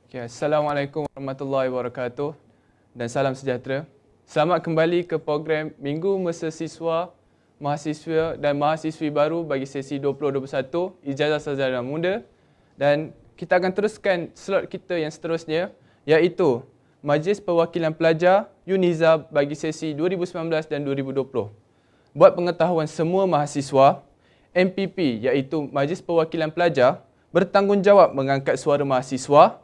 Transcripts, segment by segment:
Okay, Assalamualaikum warahmatullahi wabarakatuh dan salam sejahtera. Selamat kembali ke program Minggu Mesra Siswa, Mahasiswa dan Mahasiswi Baru bagi sesi 2021 Ijazah Sarjana Muda, dan kita akan teruskan slot kita yang seterusnya iaitu Majlis Perwakilan Pelajar UNIZA bagi sesi 2019 dan 2020. Buat pengetahuan semua mahasiswa, MPP iaitu Majlis Perwakilan Pelajar bertanggungjawab mengangkat suara mahasiswa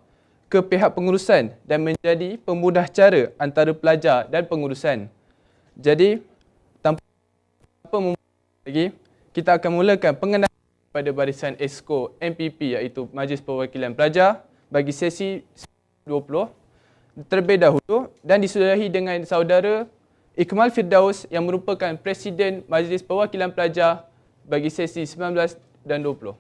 ke pihak pengurusan dan menjadi pemudah cara antara pelajar dan pengurusan. Jadi, tanpa membuang lagi, kita akan mulakan pengenalan pada barisan Exco MPP iaitu Majlis Perwakilan Pelajar bagi sesi 20 terlebih dahulu dan disudahi dengan saudara Ikmal Firdaus yang merupakan Presiden Majlis Perwakilan Pelajar bagi sesi 19 dan 20.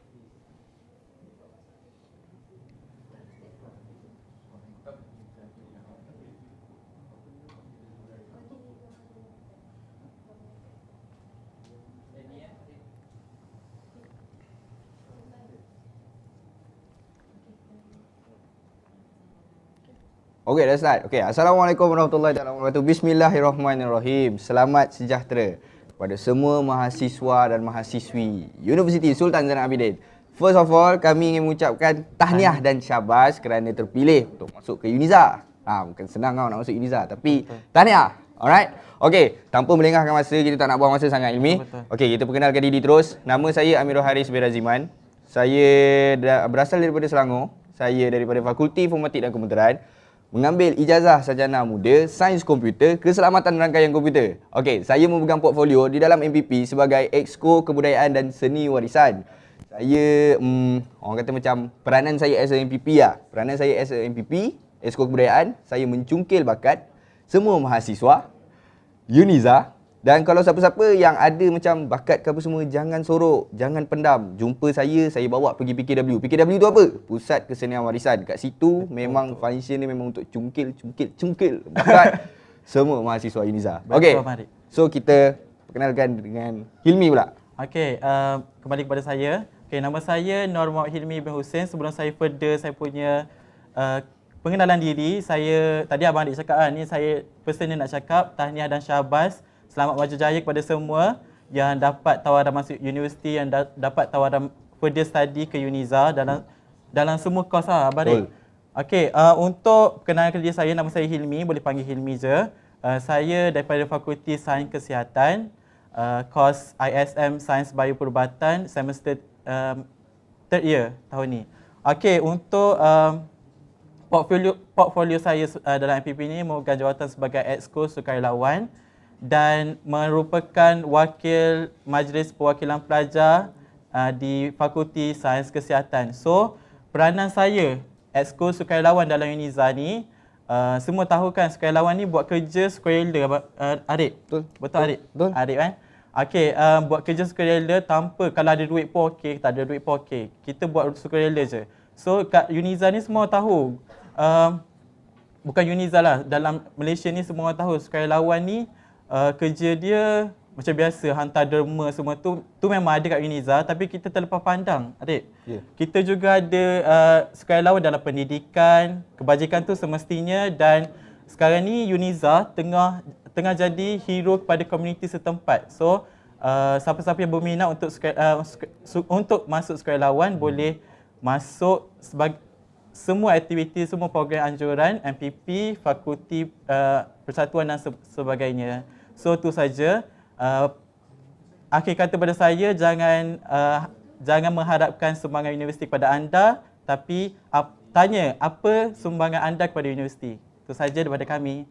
Okay, dah start. Okay, Assalamualaikum warahmatullahi wabarakatuh. Bismillahirrahmanirrahim. Selamat sejahtera kepada semua mahasiswa dan mahasiswi Universiti Sultan Zainal Abidin. First of all, kami ingin mengucapkan tahniah dan syabas kerana terpilih untuk masuk ke UNIZA. Bukan senang nak masuk UNIZA, tapi tahniah. Alright? Okay, tanpa melengahkan masa, kita tak nak buang masa sangat, Ilmi. Okay, kita perkenalkan diri terus. Nama saya Amirul Haris bin Raziman. Saya berasal daripada Selangor. Saya daripada Fakulti Informatik dan Komputeran. Mengambil ijazah sarjana muda Sains Komputer Keselamatan Rangkaian Komputer. Okey, saya memegang portfolio di dalam MPP sebagai Exco Kebudayaan dan Seni Warisan. Saya orang kata macam peranan saya as a MPP lah. Peranan saya as a MPP, Exco Kebudayaan, saya mencungkil bakat semua mahasiswa UNIZA. Dan kalau siapa-siapa yang ada macam bakat ke apa semua, jangan sorok, jangan pendam. Jumpa saya bawa pergi PKW. PKW tu apa? Pusat Kesenian Warisan. Kat situ memang function ni memang untuk cungkil bakat semua mahasiswa UNIZA. Okey. So kita perkenalkan dengan Hilmi pula. Okey, kembali kepada saya. Okey, nama saya Nur Muhammad Hilmi bin Hussein. Sebelum saya further saya punya pengenalan diri, saya tadi abang adik cakap ni saya personally nak cakap tahniah dan syabas. Selamat maju jaya kepada semua yang dapat tawaran masuk universiti, yang dapat tawaran further study ke UNIZA dalam semua kos lah, Abang. Okey, untuk perkenalan diri saya, nama saya Hilmi, boleh panggil Hilmi je. Saya daripada Fakulti Sains Kesihatan, kos ISM Sains Bioperubatan, semester third year tahun ni. Okey, untuk portfolio saya dalam MPP ni memegang jawatan sebagai Exco Sukarelawan dan merupakan wakil Majlis Perwakilan Pelajar di Fakulti Sains Kesihatan. So, peranan saya Exco Sukarelawan dalam UNIZA ni, semua tahu kan sukarelawan ni buat kerja sukarela, Adik? Betul Adik? Betul. Adik kan? Okey, buat kerja sukarela tanpa, kalau ada duit pun okey, tak ada duit pun okey. Kita buat sukarela je. So, kat UNIZA ni semua tahu, bukan UNIZA lah, dalam Malaysia ni semua tahu sukarelawan ni kerja dia macam biasa, hantar derma semua tu memang ada kat UNIZA, tapi kita terlepas pandang, Adik. Kita juga ada sukarelawan dalam pendidikan, kebajikan tu semestinya, dan sekarang ni UNIZA tengah jadi hero kepada komuniti setempat. So siapa-siapa yang berminat untuk masuk sukarelawan boleh masuk sebagai semua aktiviti, semua program anjuran MPP, fakulti, persatuan dan sebagainya. So tu saja. Akhir kata pada saya, jangan mengharapkan sumbangan universiti kepada anda, tapi tanya apa sumbangan anda kepada universiti. Itu saja daripada kami.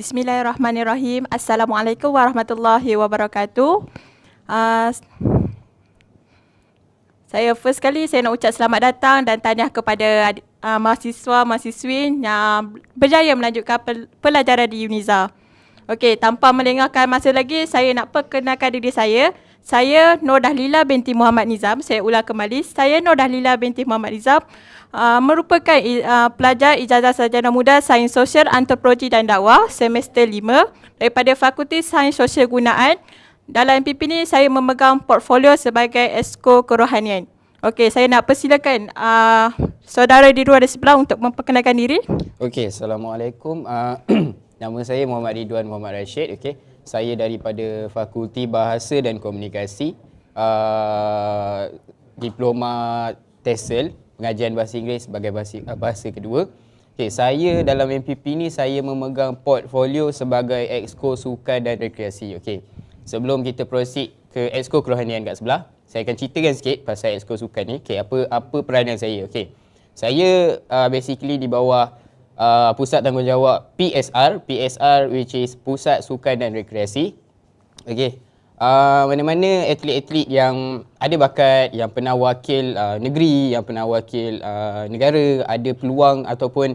Bismillahirrahmanirrahim. Assalamualaikum warahmatullahi wabarakatuh. Saya first kali saya nak ucap selamat datang dan tahniah kepada mahasiswa-mahasiswi yang berjaya melanjutkan pelajaran di UNIZA. Okey, tanpa melengahkan masa lagi, saya nak perkenalkan diri saya. Saya Nur Dahlila binti Muhammad Nizam. Saya ulang kembali. Saya Nur Dahlila binti Muhammad Nizam. Merupakan pelajar ijazah sarjana muda Sains Sosial, Antropologi dan Dakwah semester 5 daripada Fakulti Sains Sosial Gunaan. Dalam MPP ni saya memegang portfolio sebagai Esko Kerohanian. Okey, saya nak persilakan saudara di luar sebelah untuk memperkenalkan diri. Okey, Assalamualaikum. Nama saya Muhammad Ridwan Muhammad Rashid. Okey, saya daripada Fakulti Bahasa dan Komunikasi, Diploma TESOL, pengajian bahasa Inggeris sebagai bahasa kedua. Okey, saya dalam MPP ni saya memegang portfolio sebagai Exco Sukan dan Rekreasi. Okey, sebelum kita proceed ke Exco Kerohanian kat sebelah, saya akan ceritakan sikit pasal Exco Sukan ni. Okey, apa peranan saya. Okey, saya basically di bawah Pusat Tanggungjawab PSR which is Pusat Sukan dan Rekreasi. Okey, mana-mana atlet-atlet yang ada bakat, yang pernah wakil negeri, yang pernah wakil negara, ada peluang ataupun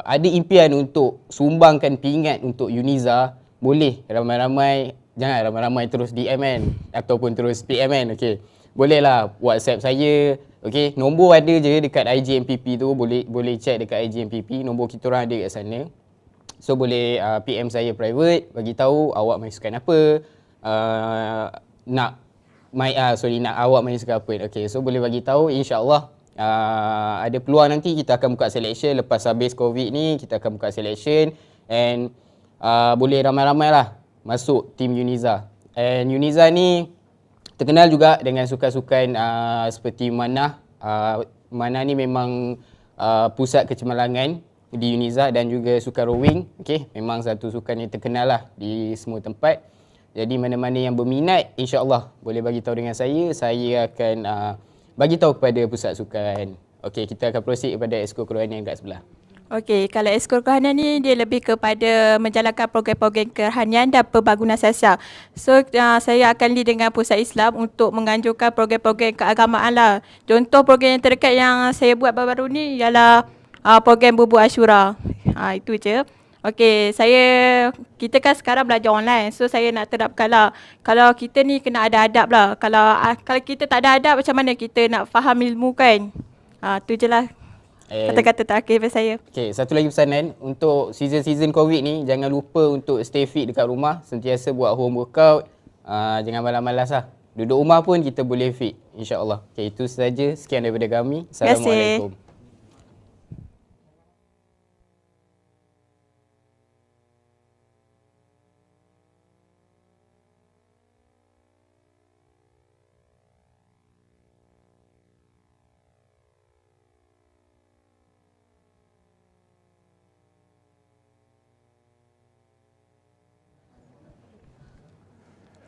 ada impian untuk sumbangkan pingat untuk UNIZA, boleh ramai-ramai, jangan ramai-ramai terus DM kan ataupun terus PM kan. Okey, bolehlah WhatsApp saya. Okey, nombor ada je dekat IG MPP tu, boleh check dekat IG MPP, nombor kita orang ada kat sana. So boleh PM saya private, bagi tahu awak main sukan apa, nak awak main sukan apa. Okey, so boleh bagi tahu, insya-Allah ada peluang nanti kita akan buka selection lepas habis Covid ni, kita akan buka selection and boleh ramai-ramai lah masuk tim UNIZA. And UNIZA ni terkenal juga dengan sukan-sukan seperti manah. Manah ni memang pusat kecemerlangan di UNIZA dan juga sukan rowing. Okey, memang satu sukan yang terkenal lah di semua tempat. Jadi mana-mana yang berminat, insya-Allah boleh bagi tahu dengan saya akan bagi tahu kepada pusat sukan. Okey, kita akan proceed kepada Exco Kerohanian kat sebelah. Okey, kalau Esko Kerohanian ni dia lebih kepada menjalankan program-program kerohanian dan pembangunan sosial. So saya akan lead dengan Pusat Islam untuk menganjurkan program-program keagamaan lah. Contoh program yang terdekat yang saya buat baru-baru ni ialah program Bubu Ashura. Itu je. Okey, kita kan sekarang belajar online. So saya nak terapkan lah, kalau kita ni kena ada adab lah. Kalau kita tak ada adab, macam mana kita nak faham ilmu kan? Tu je lah kata-kata terakhir daripada saya. Okey, satu lagi pesanan untuk season Covid ni, jangan lupa untuk stay fit dekat rumah, sentiasa buat home workout, jangan malas-malas lah. Duduk rumah pun kita boleh fit, insya-Allah. Okey, itu saja. Sekian daripada kami. Assalamualaikum.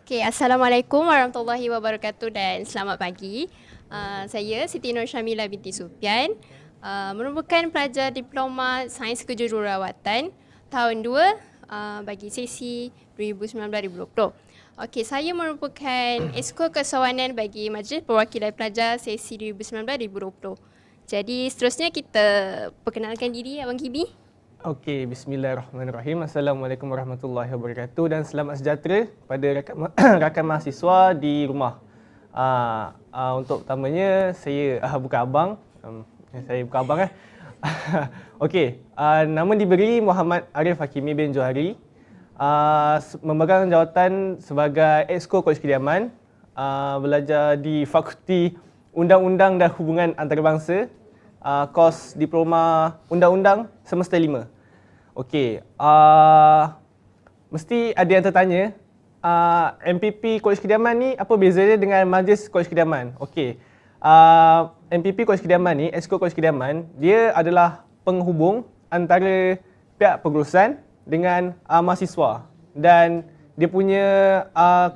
Okay, Assalamualaikum warahmatullahi wabarakatuh dan selamat pagi. Saya Siti Nur Syamila binti Supian, merupakan pelajar Diploma Sains Kejururawatan tahun 2 bagi sesi 2019-2020. Okey, saya merupakan Esko Kesawanan bagi Majlis Perwakilan Pelajar sesi 2019-2020. Jadi seterusnya kita perkenalkan diri Abang Kibi. Okey, bismillahirrahmanirrahim. Assalamualaikum warahmatullahi wabarakatuh dan selamat sejahtera kepada rakan mahasiswa di rumah. Untuk pertamanya saya bukan abang. Saya bukan abang Okey, nama diberi Muhammad Arif Hakimi bin Johari. Memegang jawatan sebagai Exco Kolej Kediaman. Belajar di Fakulti Undang-Undang dan Hubungan Antarabangsa. Kos Diploma Undang-Undang semester 5. Okey, mesti ada yang tertanya, MPP Kolej Kediaman ni apa bezanya dengan Majlis Kolej Kediaman? Okey, MPP Kolej Kediaman ni, Exco Kolej Kediaman, dia adalah penghubung antara pihak pengurusan dengan mahasiswa dan dia punya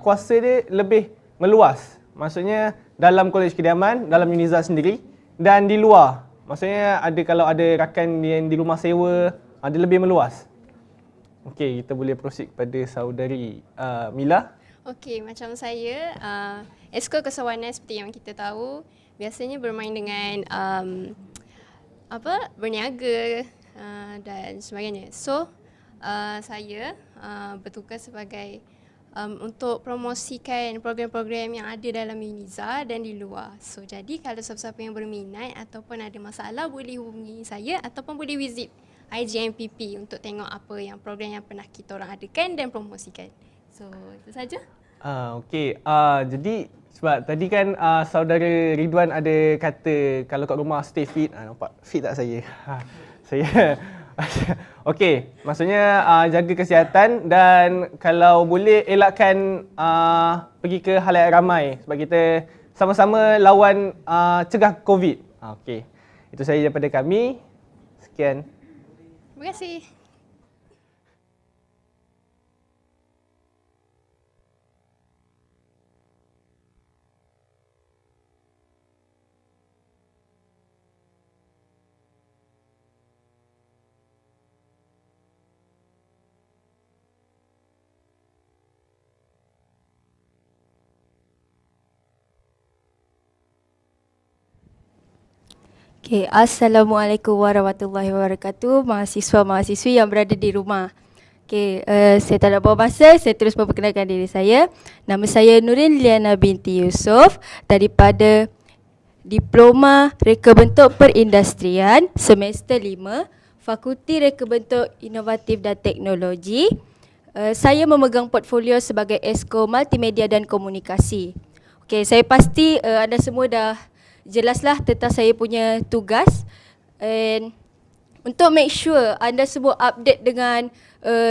kuasa dia lebih meluas. Maksudnya dalam Kolej Kediaman, dalam UNIZA sendiri dan di luar. Maksudnya kalau ada rakan yang di rumah sewa, dia lebih meluas. Okey, kita boleh proceed kepada saudari Mila. Okey, macam saya, Esko Kesewanan seperti yang kita tahu, biasanya bermain dengan berniaga dan sebagainya. So, saya bertugas sebagai untuk promosikan program-program yang ada dalam Uniza dan di luar. So, jadi kalau siapa-siapa yang berminat ataupun ada masalah boleh hubungi saya ataupun boleh visit IGMPP untuk tengok apa yang program yang pernah kita orang adakan dan promosikan. So, itu saja. Okey. Jadi sebab tadi kan saudara Ridwan ada kata kalau kat rumah stay fit. Nampak fit tak saya? Saya okey, maksudnya jaga kesihatan dan kalau boleh elakkan pergi ke halayak ramai sebab kita sama-sama lawan cegah COVID. Okey. Itu saja daripada kami. Sekian. Terima kasih. Okay, Assalamualaikum warahmatullahi wabarakatuh, mahasiswa-mahasiswi yang berada di rumah. Okay, saya tak nak buang masa, saya terus memperkenalkan diri saya. Nama saya Nurin Liana binti Yusof daripada Diploma Reka Bentuk Perindustrian semester 5, Fakulti Reka Bentuk Inovatif dan Teknologi. Saya memegang portfolio sebagai Esko Multimedia dan Komunikasi. Okay, saya pasti anda semua dah jelaslah tentang saya punya tugas, and untuk make sure anda semua update dengan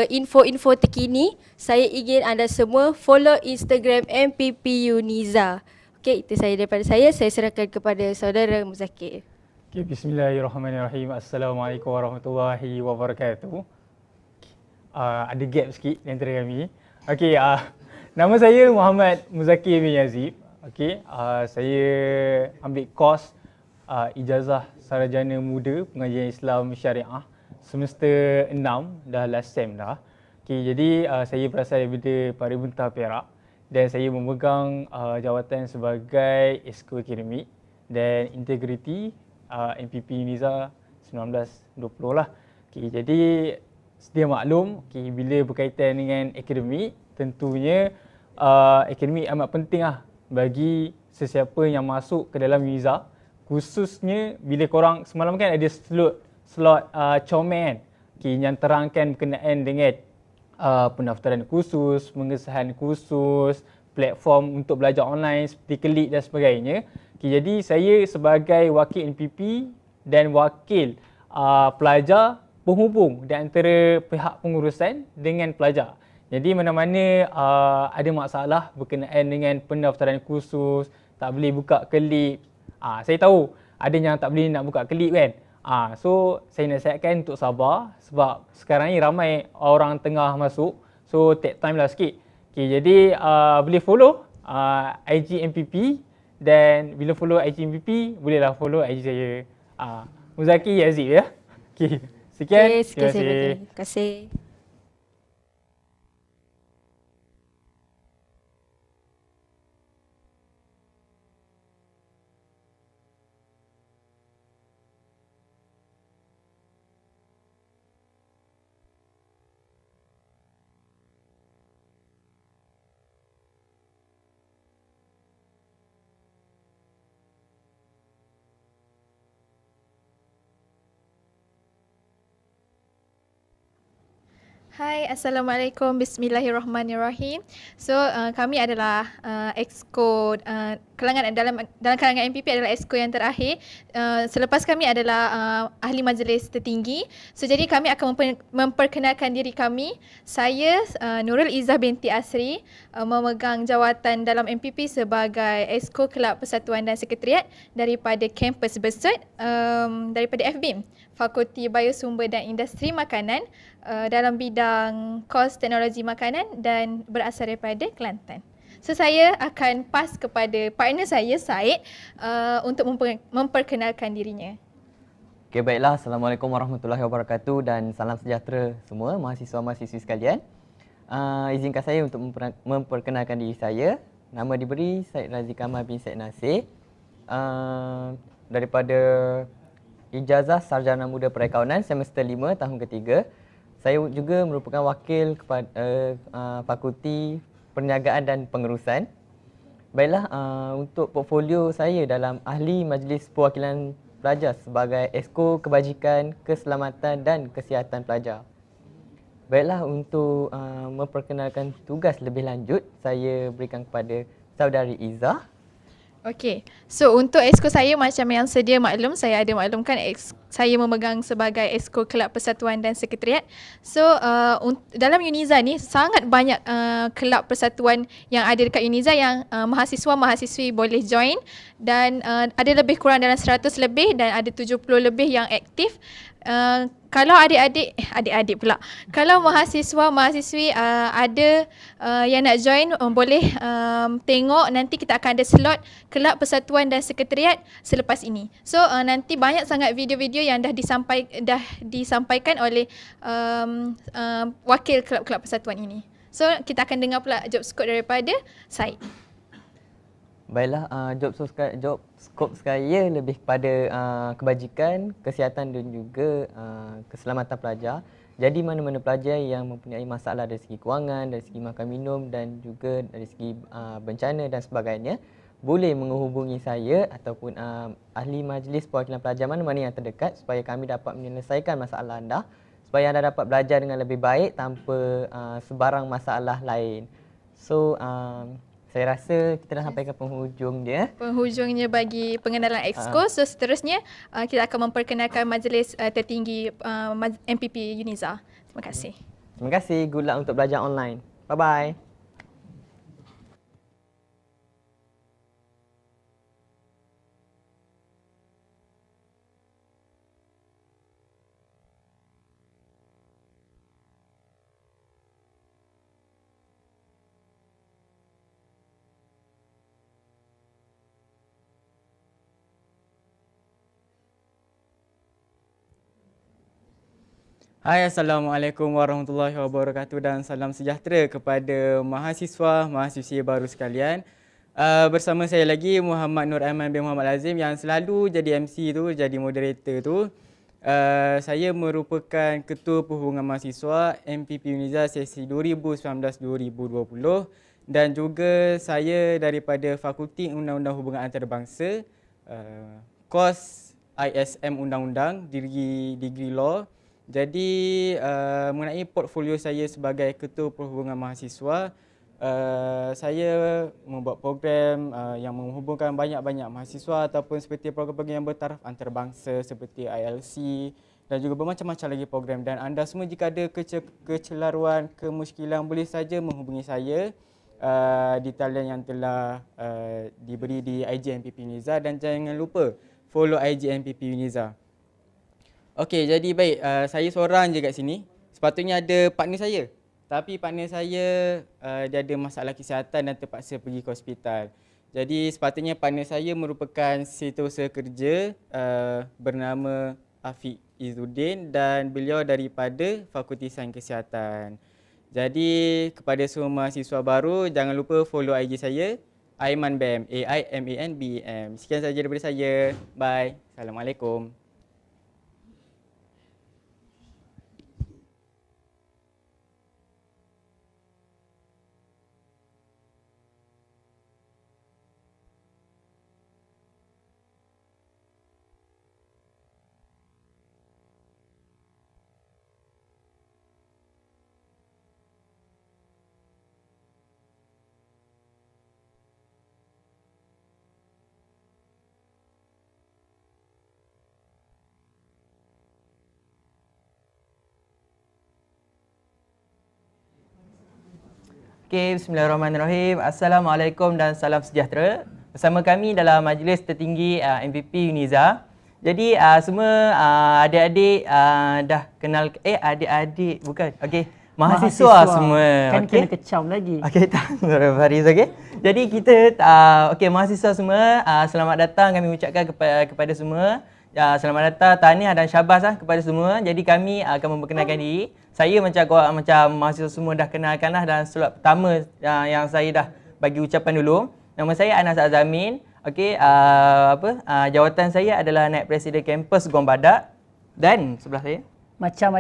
info-info terkini, saya ingin anda semua follow Instagram MPP Uniza. Okey, itu saya daripada saya serahkan kepada saudara Muzakir. Okay, bismillahirrahmanirrahim. Assalamualaikum warahmatullahi wabarakatuh. Ada gap sikit di antara kami. Okey, nama saya Muhammad Muzakir bin Yazid. Okey, saya ambil kos Ijazah Sarjana Muda Pengajian Islam Syariah semester 6, dah last sem dah. Okey, jadi saya berasal daripada Paribunta Perak dan saya memegang jawatan sebagai Esko Akademik dan Integriti MPP Uniza 1920 lah. Okey, jadi sedia maklum, okey, bila berkaitan dengan akademik, tentunya akademik amat penting lah bagi sesiapa yang masuk ke dalam Uniza, khususnya bila korang semalam kan ada slot Comel yang terangkan berkenaan dengan pendaftaran kursus, pengesahan kursus, platform untuk belajar online seperti Kelik dan sebagainya. Jadi saya sebagai wakil NPP dan wakil pelajar penghubung di antara pihak pengurusan dengan pelajar. Jadi mana-mana ada masalah berkenaan dengan pendaftaran kursus, tak boleh buka Kelik. Saya tahu ada yang tak boleh nak buka Kelik kan. So saya nasihatkan untuk sabar sebab sekarang ni ramai orang tengah masuk. So take time lah sikit. Okay, jadi boleh follow IG MPP dan bila follow IG MPP bolehlah follow IG saya. Muzakir Yazid ya. Okay, sekian. Terima kasih. Hai, Assalamualaikum, Bismillahirrahmanirrahim. So, kami adalah Exco, dalam kalangan MPP adalah Exco yang terakhir. Selepas kami adalah ahli majlis tertinggi. So, jadi kami akan memperkenalkan diri kami. Saya, Nurul Izzah binti Asri, memegang jawatan dalam MPP sebagai Exco Kelab Persatuan dan Sekretariat daripada kampus Besut, daripada FBIM, Fakulti Biosumber dan Industri Makanan, dalam bidang kos teknologi makanan dan berasal daripada Kelantan. So saya akan pass kepada partner saya, Said, untuk memperkenalkan dirinya. Okay, baiklah. Assalamualaikum warahmatullahi wabarakatuh dan salam sejahtera semua mahasiswa-mahasiswi sekalian. Izinkan saya untuk memperkenalkan diri saya. Nama diberi Syed Razi Kamal bin Syed Nasir. Daripada Ijazah Sarjana Muda Perakaunan semester 5 tahun ketiga. Saya juga merupakan wakil kepada Fakulti Perniagaan dan Pengurusan. Baiklah, untuk portfolio saya dalam Ahli Majlis Perwakilan Pelajar sebagai Exco Kebajikan, Keselamatan dan Kesihatan Pelajar. Baiklah, untuk memperkenalkan tugas lebih lanjut, saya berikan kepada saudari Izzah. Okey, so untuk exco saya macam yang sedia maklum, saya ada maklumkan saya memegang sebagai exco Kelab Persatuan dan Sekretariat. So dalam UNIZA ni sangat banyak kelab persatuan yang ada dekat UNIZA yang mahasiswa-mahasiswi boleh join dan ada lebih kurang dalam 100 lebih dan ada 70 lebih yang aktif. Kalau adik-adik pula. Kalau mahasiswa-mahasiswi ada yang nak join, boleh tengok nanti kita akan ada slot Kelab Persatuan dan Sekretariat selepas ini. So nanti banyak sangat video-video yang dah disampaikan oleh wakil kelab-kelab persatuan ini. So kita akan dengar pula job scope daripada Syed. Baiklah, job skop saya lebih kepada kebajikan, kesihatan dan juga keselamatan pelajar. Jadi mana-mana pelajar yang mempunyai masalah dari segi kewangan, dari segi makan minum dan juga dari segi bencana dan sebagainya, boleh menghubungi saya ataupun ahli majlis perwakilan pelajar mana-mana yang terdekat supaya kami dapat menyelesaikan masalah anda, supaya anda dapat belajar dengan lebih baik tanpa sebarang masalah lain. So, saya rasa kita dah sampai ke penghujung dia. Penghujungnya bagi pengenalan exco. So seterusnya kita akan memperkenalkan majlis tertinggi MPP UNIZA. Terima kasih. Terima kasih. Good luck untuk belajar online. Bye-bye. Hai, Assalamualaikum warahmatullahi wabarakatuh dan salam sejahtera kepada mahasiswa-mahasiswi baru sekalian. Bersama saya lagi Muhammad Nur Aiman bin Muhammad Lazim yang selalu jadi MC tu, jadi moderator tu. Saya merupakan Ketua Perhubungan Mahasiswa MPP UNIZA sesi 2019-2020 dan juga saya daripada Fakulti Undang-Undang Hubungan Antarabangsa, kos ISM Undang-Undang, Degree Law. Jadi mengenai portfolio saya sebagai Ketua Perhubungan Mahasiswa, saya membuat program yang menghubungkan banyak-banyak mahasiswa ataupun seperti program-program yang bertaraf antarabangsa seperti ILC dan juga bermacam-macam lagi program. Dan anda semua jika ada kecelaruan, kemuskilan boleh saja menghubungi saya di talian yang telah diberi di IG MPP UNIZA dan jangan lupa follow IG MPP UNIZA. Okey, jadi baik, saya seorang je kat sini. Sepatutnya ada partner saya. Tapi partner saya dia ada masalah kesihatan dan terpaksa pergi ke hospital. Jadi sepatutnya partner saya merupakan setiausaha kerja bernama Afiq Izzuddin dan beliau daripada Fakulti Sains Kesihatan. Jadi kepada semua mahasiswa baru, jangan lupa follow IG saya, Aiman BM, AIMANBEM. Sekian sahaja daripada saya. Bye. Assalamualaikum. Okay, bismillahirrahmanirrahim. Assalamualaikum dan salam sejahtera. Bersama kami dalam majlis tertinggi MPP UNIZA. Jadi semua adik-adik dah kenal, adik-adik bukan. Okey, mahasiswa semua. Kan kena kecam lagi. Okey, tak. Faris, okey. Jadi kita okey, mahasiswa semua, selamat datang kami ucapkan kepada semua. Selamat datang, tahniah dan syabas kepada semua. Jadi kami akan memperkenalkan diri. Saya macam mahasiswa semua dah kenalkan dan slot pertama yang saya dah bagi ucapan dulu. Nama saya Anas Azamin. Okey, jawatan saya adalah naib presiden kampus Gong Badak. Dan sebelah saya macam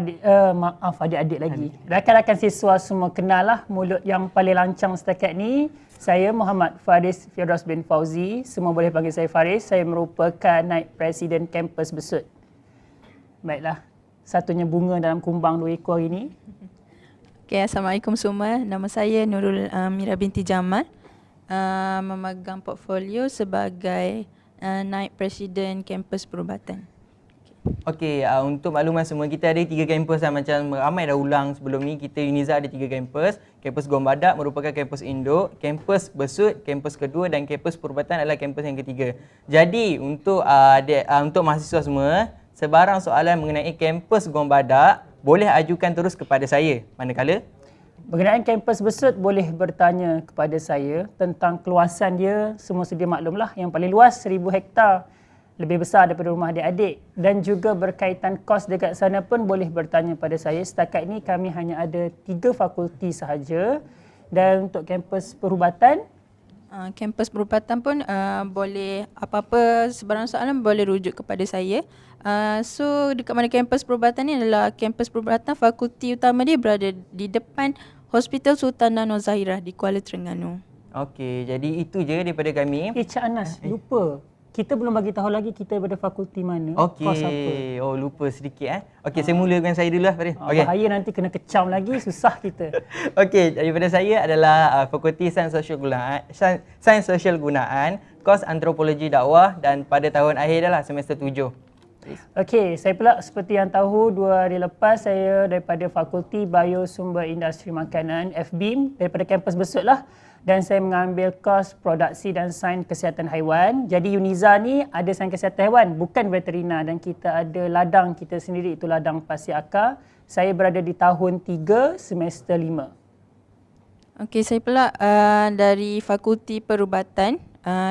adik-adik lagi. Rakan-rakan siswa semua kenal lah mulut yang paling lancang setakat ni. Saya Muhammad Faris Firdaus bin Fauzi. Semua boleh panggil saya Faris. Saya merupakan naib presiden kampus Besut. Baiklah, satunya bunga dalam kumbang 2 ekor hari ni. Okay, Assalamualaikum semua. Nama saya Nurul Mira binti Jamal. Memegang portfolio sebagai naib presiden kampus perubatan. Okey, untuk makluman semua, kita ada 3 kampus macam ramai dah ulang sebelum ni. Kita Uniza ada 3 kampus. Kampus Gong Badak merupakan kampus induk, kampus Besut, kampus kedua dan kampus perubatan adalah kampus yang ketiga. Jadi untuk mahasiswa semua, sebarang soalan mengenai kampus Gong Badak boleh ajukan terus kepada saya. Manakala berkenaan kampus Besut boleh bertanya kepada saya tentang keluasan dia. Semua sedia maklumlah, yang paling luas 1000 hektar. Lebih besar daripada rumah adik-adik, dan juga berkaitan kos dekat sana pun boleh bertanya pada saya. Setakat ini kami hanya ada 3 fakulti sahaja. Dan untuk kampus perubatan, Kampus perubatan pun boleh apa-apa sebarang soalan boleh rujuk kepada saya. So dekat mana kampus perubatan ni adalah kampus perubatan, fakulti utama dia berada di depan Hospital Sultanah Nur Zahirah di Kuala Terengganu. okey, jadi itu je daripada kami. Cik Anas, lupa. Kita belum bagi tahu lagi kita daripada fakulti mana, kos apa. Okey, lupa sedikit Okey, saya mulakan saya dulu lah Faris. Okey. Bahaya nanti kena kecam lagi, susah kita. Okey, daripada saya adalah Fakulti Sains Sosial Gunaan, kos Antropologi Dakwah dan pada tahun akhir dah lah, semester 7. Okey, saya pula seperti yang tahu 2 hari lepas saya daripada Fakulti Biosumber Industri Makanan FBIM daripada kampus Besut lah, dan saya mengambil kos Produksi dan Sains Kesihatan Haiwan. Jadi Uniza ni ada sains kesihatan haiwan, bukan veterina, dan kita ada ladang kita sendiri, itu ladang Pasir Akar. Saya berada di tahun 3 semester 5. Okey, saya pula dari Fakulti Perubatan,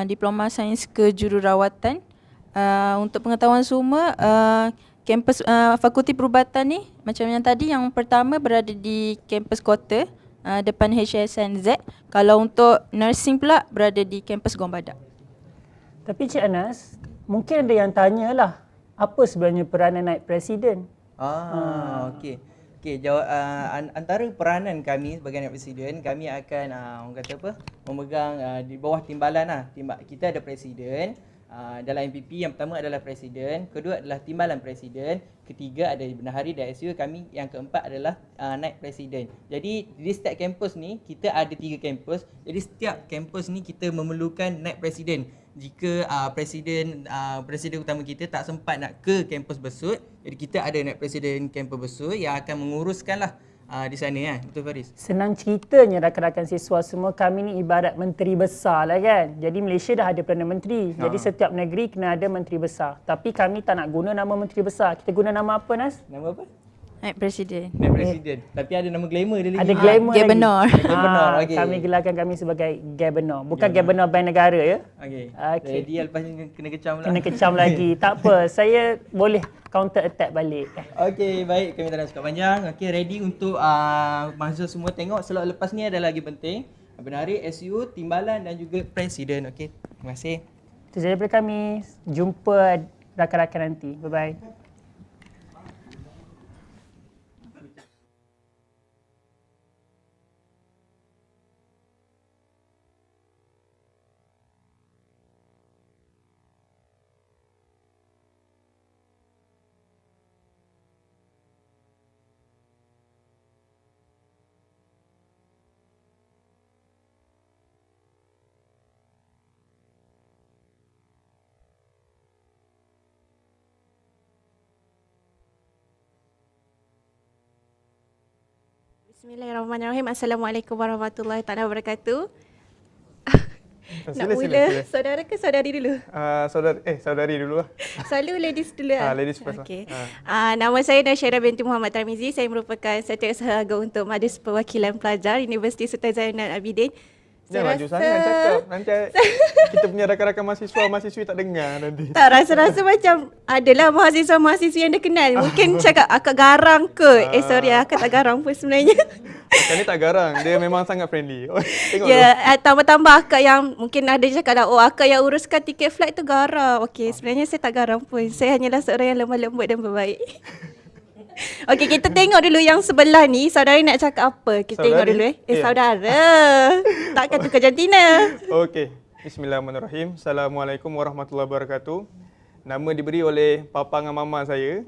Diploma Sains Kejururawatan. Untuk pengetahuan semua, kampus Fakulti Perubatan ni macam yang tadi, yang pertama berada di kampus Kota, depan HSNZ. Kalau untuk nursing pula berada di kampus Gong Badak. Tapi Cik Anas, mungkin ada yang tanyalah, apa sebenarnya peranan naib presiden? Okey. Okey, antara peranan kami sebagai naib presiden, kami akan orang kata apa? Memegang di bawah timbalan lah. Kita ada presiden. Dalam MPP yang pertama adalah presiden, kedua adalah timbalan presiden, ketiga ada bendahari dan SU, kami yang keempat adalah naib presiden. Jadi di setiap kampus ni kita ada 3 kampus. Jadi setiap kampus ni kita memerlukan naib presiden. Jika presiden utama kita tak sempat nak ke kampus Besut, jadi kita ada naib presiden kampus Besut yang akan menguruskanlah di sana betul Faris? Senang ceritanya rakan-rakan siswa semua, kami ni ibarat menteri besar lah kan. Jadi Malaysia dah ada Perdana Menteri. Jadi setiap negeri kena ada menteri besar. Tapi kami tak nak guna nama menteri besar. Kita guna nama apa, Nas? Nama apa? Naib presiden. Naib presiden. Tapi ada nama glamour dia lagi. Ada glamour lagi. Governor. Governor, okey. Kami gelarkan kami sebagai Governor. Bukan Governor Bank Negara ya. Okey. Jadi lepas ni kena kecam lah. Kena kecam lagi. Tak apa. Saya boleh counter attack balik. Okey, baik. Kami tak nak cakap panjang. Okey, ready untuk mahasiswa semua tengok. Slot lepas ni ada lagi penting. Bendahari, SU, timbalan dan juga presiden. Okey, terima kasih. Itu sahaja daripada kami. Jumpa rakan-rakan nanti. Bye-bye. Bismillahirrahmanirrahim. Assalamualaikum warahmatullahi taala wabarakatuh. Nak mula saudara ke saudari dulu? Saudari dulu lah. Selalu ladies dulu lah. Ladies first lah. Okay. Nama saya Nasyairah binti Muhammad Tarmizi. Saya merupakan setiausaha untuk Majlis Perwakilan Pelajar Universiti Sultan Zainuddin Abidin Jangan laju sangat cakap. Nanti kita punya rakan-rakan mahasiswa-mahasiswi tak dengar nanti. Tak, rasa-rasa macam adalah mahasiswa-mahasiswi yang dia kenal. Mungkin cakap akak garang ke. Sorry, akak tak garang pun sebenarnya. Akak ni tak garang. Dia memang sangat friendly. Tengok Ya, tambah-tambah akak yang mungkin ada cakap lah, oh akak yang uruskan tiket flight tu garang. Okey, sebenarnya saya tak garang pun. Saya hanyalah seorang yang lemah lembut dan berbaik. Okey, kita tengok dulu yang sebelah ni. Saudara nak cakap apa? Kita Saudari? tengok dulu Ya. Saudara. Takkan tukar jantina. Okey. Bismillahirrahmanirrahim. Assalamualaikum warahmatullahi wabarakatuh. Nama diberi oleh papa dengan mama saya.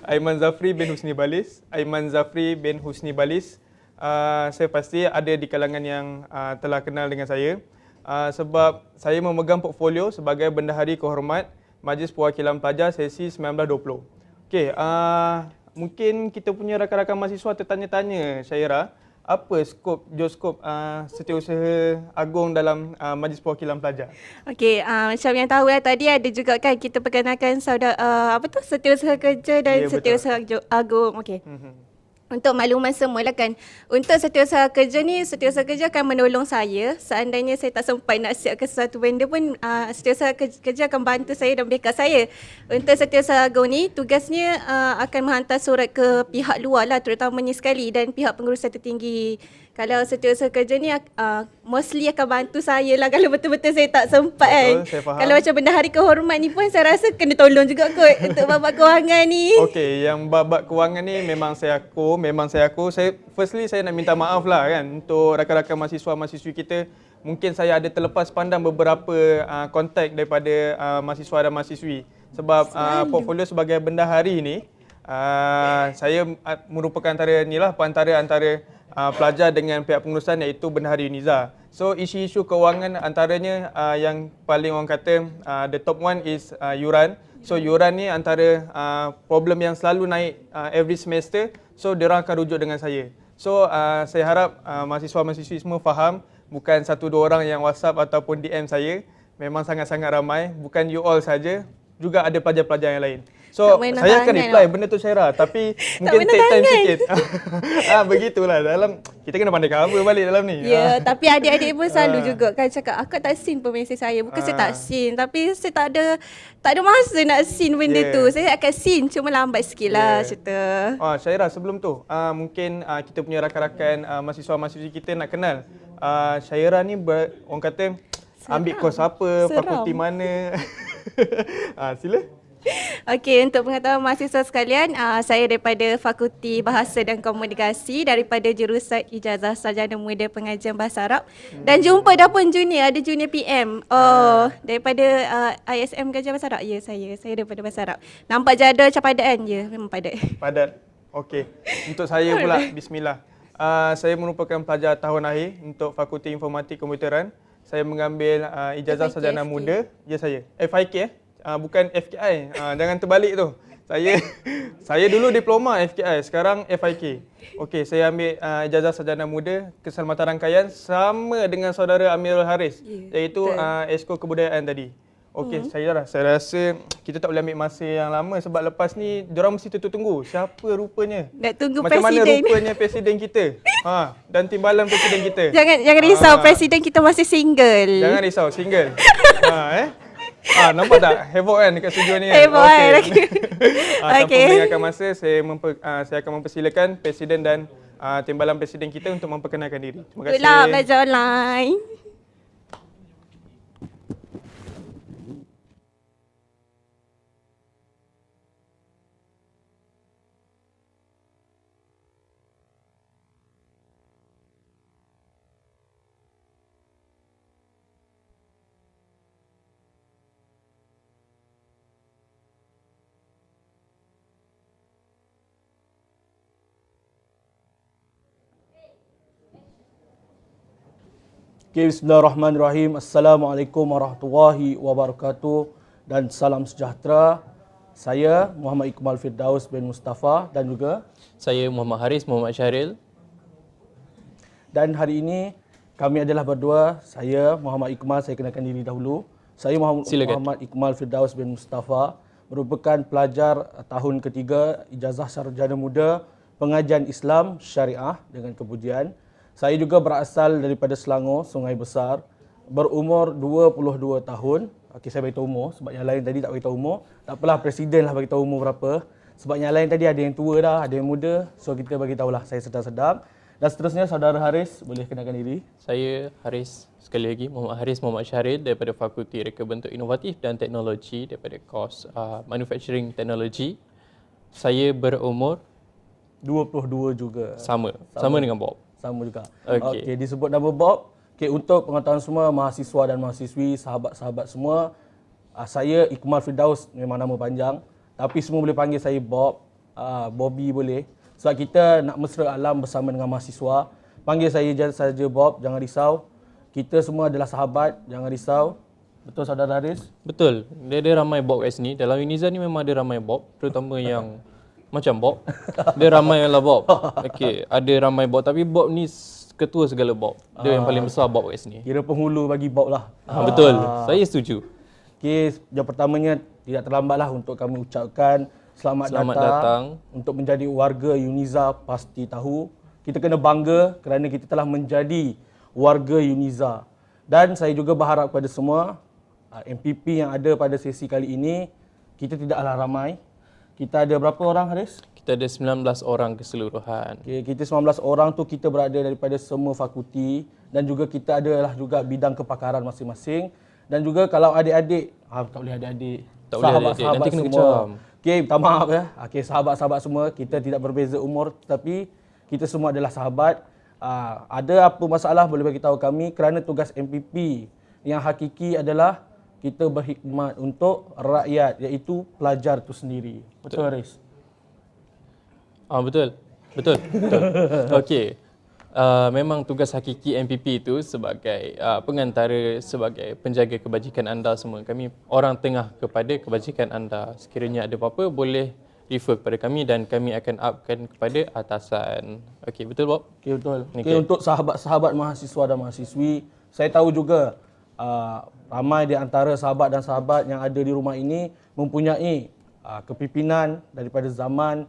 Aiman Zafri bin Husni Balis. Aiman Zafri bin Husni Balis. Saya pasti ada di kalangan yang telah kenal dengan saya. Sebab saya memegang portfolio sebagai Bendahari Kehormat Majlis Perwakilan Pelajar sesi 19-20. Okey, mungkin kita punya rakan-rakan mahasiswa tertanya-tanya, Syairah, apa job skop Setiausaha Agung dalam Majlis Perwakilan Pelajar? Okey, macam yang tahu lah tadi ada juga kan kita perkenalkan saudara Setiausaha Kerja dan Ya, betul. Setiausaha Agung. Okey. Untuk makluman semua lah kan, untuk Setiausaha Kerja ni, Setiausaha Kerja akan menolong saya. Seandainya saya tak sempat nak siapkan sesuatu benda pun, Setiausaha Kerja akan bantu saya dan backup saya. Untuk Setiausaha Agung ni, tugasnya akan menghantar surat ke pihak luar lah, terutamanya sekali, dan pihak pengurusan tertinggi. Kalau Setiausaha Kerja ni mostly akan bantu saya lah kalau betul-betul saya tak sempat kan. Betul, saya faham. Kalau macam Bendahari Kehormat ni pun saya rasa kena tolong juga kot untuk babak kewangan ni. Okey, yang babak kewangan ni memang saya aku. Firstly saya nak minta maaf lah kan untuk rakan-rakan mahasiswa-mahasiswi kita. Mungkin saya ada terlepas pandang beberapa kontak daripada mahasiswa dan mahasiswi. Sebab portfolio sebagai bendahari ni, saya merupakan antara pelajar dengan pihak pengurusan iaitu Bendahari Uniza. So isu-isu kewangan antaranya yang paling orang kata the top one is yuran. So yuran ni antara problem yang selalu naik every semester. So diorang akan rujuk dengan saya. So saya harap mahasiswa-mahasiswi semua faham, bukan 1-2 orang yang WhatsApp ataupun DM saya. Memang sangat-sangat ramai, bukan you all saja, juga ada pelajar-pelajar yang lain. So saya akan reply benda tu Syairah, tapi mungkin take time sikit. Begitulah, dalam kita kena pandai cover balik dalam ni. Ya, tapi adik-adik pun selalu juga kan cakap akak tak scene pun mesej saya. Bukan saya tak scene, tapi saya tak ada masa nak scene benda tu. Saya akan scene, cuma lambat sikit lah cerita. Syairah, sebelum tu mungkin kita punya rakan-rakan mahasiswa-mahasiswi kita nak kenal Syairah ni orang kata ambil kos apa, fakulti mana. Sila. Okey, untuk pengetahuan mahasiswa sekalian, saya daripada Fakulti Bahasa dan Komunikasi daripada jurusan Ijazah Sarjana Muda Pengajian Bahasa Arab. Dan jumpa dah pun junior, ada junior PM. Daripada ISM Kajian Bahasa Arab. Ya, saya daripada Bahasa Arab. Nampak jadual macam padat kan? Ya, memang padat. Padat. Okey. Untuk saya pula, bismillah. Saya merupakan pelajar tahun akhir untuk Fakulti Informatik Komputeran. Saya mengambil Ijazah Sarjana Muda. Ya, saya. FIK bukan FKI. Jangan terbalik tu. Saya dulu diploma FKI, sekarang FIK. Okey, saya ambil Ijazah Sarjana Muda Keselamatan Rangkaian sama dengan saudara Amirul Haris, iaitu Esko Kebudayaan tadi. Okey, saya rasa kita tak boleh ambil masa yang lama sebab lepas ni diorang mesti tunggu siapa rupanya. Nak tunggu macam presiden. mana rupanya presiden kita. Dan timbalan presiden kita. Jangan risau, presiden kita masih single. Jangan risau, single. Nampak tak? Havoc kan dekat studio ni kan? Havoc kan? Tanpa melengahkan masa, saya akan mempersilakan Presiden dan timbalan Presiden kita untuk memperkenalkan diri. Terima kasih. Good luck belajar online. Okay, bismillahirrahmanirrahim. Assalamualaikum warahmatullahi wabarakatuh dan salam sejahtera. Saya Muhammad Iqmal Firdaus bin Mustafa dan juga saya Muhammad Haris Muhammad Syahril. Dan hari ini kami adalah berdua. Saya Muhammad Iqmal, saya kenalkan diri dahulu. Saya Muhammad Iqmal Firdaus bin Mustafa, merupakan pelajar tahun ketiga Ijazah Sarjana Muda Pengajian Islam Syariah dengan kemudian. Saya juga berasal daripada Selangor, Sungai Besar. Berumur 22 tahun. Okey, saya beritahu umur sebab yang lain tadi tak beritahu umur. Tak apalah, presiden lah beritahu umur berapa. Sebab yang lain tadi ada yang tua dah, ada yang muda. So kita bagi tahulah saya sedang-sedang. Dan seterusnya saudara Haris, boleh kenalkan diri. Saya Haris, sekali lagi Muhammad Haris Muhammad Syahril daripada Fakulti Reka Bentuk Inovatif dan Teknologi daripada kos Manufacturing Technology. Saya berumur 22 juga. Sama dengan Bob. Sama juga. Okey. Okey, disebut nama Bob. Okey, untuk pengetahuan semua mahasiswa dan mahasiswi, sahabat-sahabat semua, saya Iqmal Firdaus, memang nama panjang. Tapi semua boleh panggil saya Bob, Bobby boleh. Sebab kita nak mesra alam bersama dengan mahasiswa. Panggil saya saja Bob, jangan risau. Kita semua adalah sahabat, jangan risau. Betul saudara Haris? Betul. Dia ada ramai Bob kat sini. Dalam Uniza ni memang ada ramai Bob, terutama yang macam Bob. Dia ramai lah Bob. Okey, ada ramai Bob tapi Bob ni ketua segala Bob. Dia yang paling besar Bob kat sini. Kira penghulu bagi Bob lah. Betul. Saya setuju. Okey, yang pertamanya tidak terlambatlah untuk kami ucapkan selamat datang untuk menjadi warga Uniza Pasti Tahu. Kita kena bangga kerana kita telah menjadi warga Uniza. Dan saya juga berharap kepada semua MPP yang ada pada sesi kali ini, kita tidaklah ramai. Kita ada berapa orang Haris? Kita ada 19 orang keseluruhan. Okay, kita 19 orang tu kita berada daripada semua fakulti dan juga kita adalah juga bidang kepakaran masing-masing. Dan juga kalau adik-adik, tak boleh adik-adik. Tak boleh adik-adik, nanti kena kecam. Okey, minta maaf ya. Okey, sahabat-sahabat semua, kita tidak berbeza umur tapi kita semua adalah sahabat. Ada apa masalah boleh bagi tahu kami kerana tugas MPP yang hakiki adalah kita berkhidmat untuk rakyat iaitu pelajar itu sendiri. Betul Haris? Betul. Okey. Memang tugas hakiki MPP itu sebagai pengantara, sebagai penjaga kebajikan anda semua. Kami orang tengah kepada kebajikan anda. Sekiranya ada apa-apa boleh refer kepada kami dan kami akan upkan kepada atasan. Okey, betul Bob? Okey, betul. Okey, untuk sahabat-sahabat mahasiswa dan mahasiswi, saya tahu juga ramai di antara sahabat dan sahabat yang ada di rumah ini mempunyai kepimpinan daripada zaman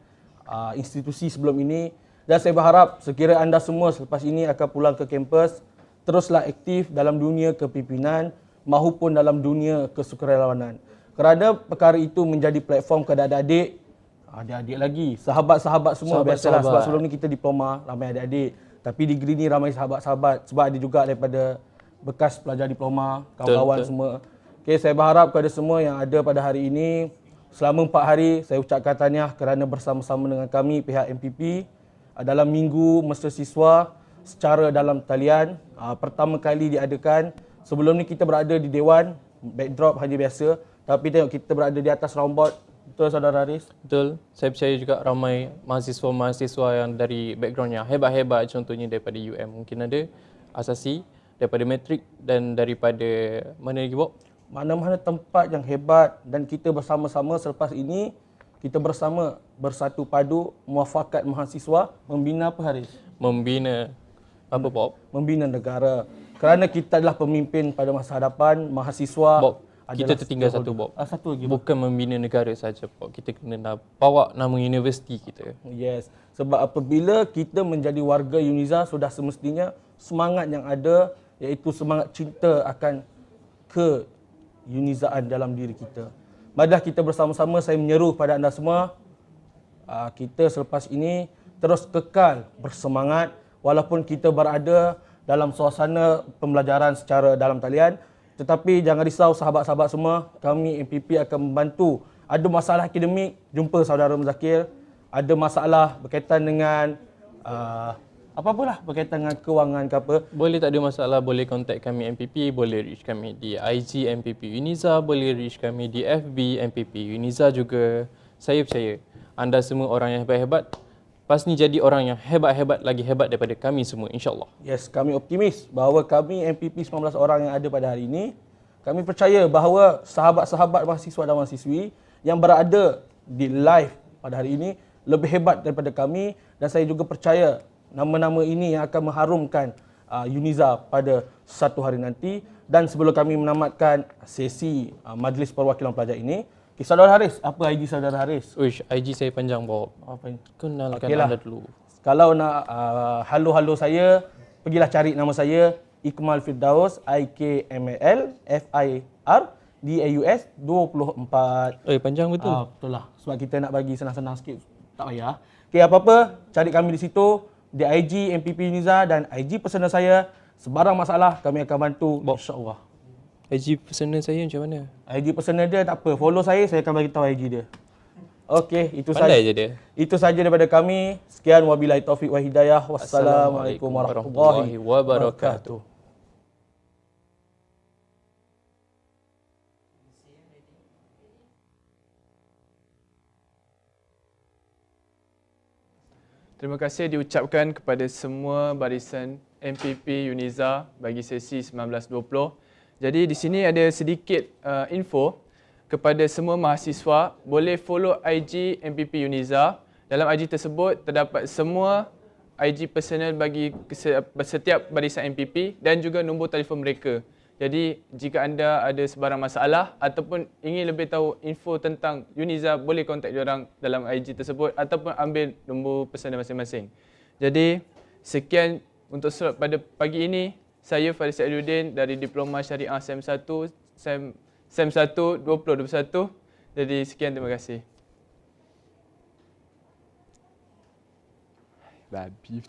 institusi sebelum ini. Dan saya berharap sekiranya anda semua selepas ini akan pulang ke kampus, teruslah aktif dalam dunia kepimpinan maupun dalam dunia kesukarelawanan. Kerana perkara itu menjadi platform kepada adik-adik, adik-adik lagi, sahabat-sahabat semua. Biasalah sebab sebelum ni kita diploma, ramai adik-adik. Tapi degree ni ramai sahabat-sahabat sebab ada juga daripada bekas pelajar diploma, kawan-kawan semua. Okay, saya berharap kepada semua yang ada pada hari ini, selama 4 hari saya ucapkan tahniah kerana bersama-sama dengan kami pihak MPP dalam Minggu Mesra Siswa secara dalam talian. Pertama kali diadakan. Sebelum ni kita berada di Dewan, backdrop hanya biasa. Tapi tengok kita berada di atas roundboard. Betul saudara Haris? Betul. Saya percaya juga ramai mahasiswa-mahasiswa yang dari background yang hebat-hebat. Contohnya daripada UM mungkin ada, Asasi, daripada Matrik dan daripada mana lagi Bob? Mana-mana tempat yang hebat dan kita bersama-sama selepas ini kita bersama bersatu padu muafakat mahasiswa membina apa Haris? Membina apa Bob? Membina negara. Kerana kita adalah pemimpin pada masa hadapan, mahasiswa Bob, kita tertinggal satu Bob. Satu lagi. Bukan membina negara saja Bob. Kita kena bawa nama universiti kita. Yes. Sebab apabila kita menjadi warga Uniza sudah semestinya semangat yang ada iaitu semangat cinta akan ke Unizaan dalam diri kita. Marilah kita bersama-sama, saya menyeru pada anda semua, kita selepas ini terus kekal bersemangat walaupun kita berada dalam suasana pembelajaran secara dalam talian. Tetapi jangan risau sahabat-sahabat semua, kami MPP akan membantu. Ada masalah akademik, jumpa saudara Muzakir. Ada masalah berkaitan dengan apa-apalah berkaitan dengan kewangan ke apa. Boleh, tak ada masalah, boleh contact kami MPP, boleh reach kami di IG MPP Uniza, boleh reach kami di FB MPP Uniza juga. Saya percaya anda semua orang yang hebat-hebat, pasti jadi orang yang hebat-hebat lagi hebat daripada kami semua, insya-Allah. Yes, kami optimis bahawa kami MPP 19 orang yang ada pada hari ini, kami percaya bahawa sahabat-sahabat mahasiswa dan mahasiswi yang berada di live pada hari ini lebih hebat daripada kami dan saya juga percaya nama-nama ini yang akan mengharumkan Uniza pada satu hari nanti. Dan sebelum kami menamatkan sesi Majlis Perwakilan Pelajar ini, saudara Haris, apa IG saudara Haris? Uish, IG saya panjang Bob. Apa ini? Kenalkan Okeylah. anda dulu. Kalau nak halo-halo saya, pergilah cari nama saya Ikmal Firdaus, IKMAL FIRDAUS 24. Panjang betul. Betul lah. Sebab kita nak bagi senang-senang sikit, tak payah. Okay, apa-apa, cari kami di situ, di IG MPP Uniza dan IG personal saya. Sebarang masalah kami akan bantu, insya-Allah. IG personal saya macam mana? IG personal dia tak apa, follow saya akan bagi tahu IG dia. Okey, itu saja. Pandai je dia. Itu saja daripada kami. Sekian, wabillahi taufik wa hidayah. Wassalamualaikum warahmatullahi wabarakatuh. Terima kasih diucapkan kepada semua barisan MPP Uniza bagi sesi 19-20. Jadi di sini ada sedikit info kepada semua mahasiswa. Boleh follow IG MPP Uniza. Dalam IG tersebut terdapat semua IG personal bagi setiap barisan MPP dan juga nombor telefon mereka. Jadi jika anda ada sebarang masalah ataupun ingin lebih tahu info tentang Uniza, boleh kontak diorang dalam IG tersebut ataupun ambil nombor personal masing-masing. Jadi sekian untuk slot pada pagi ini. Saya Faris Saiduddin dari Diploma Syariah SEM 1 2021. Jadi sekian, terima kasih. Babi.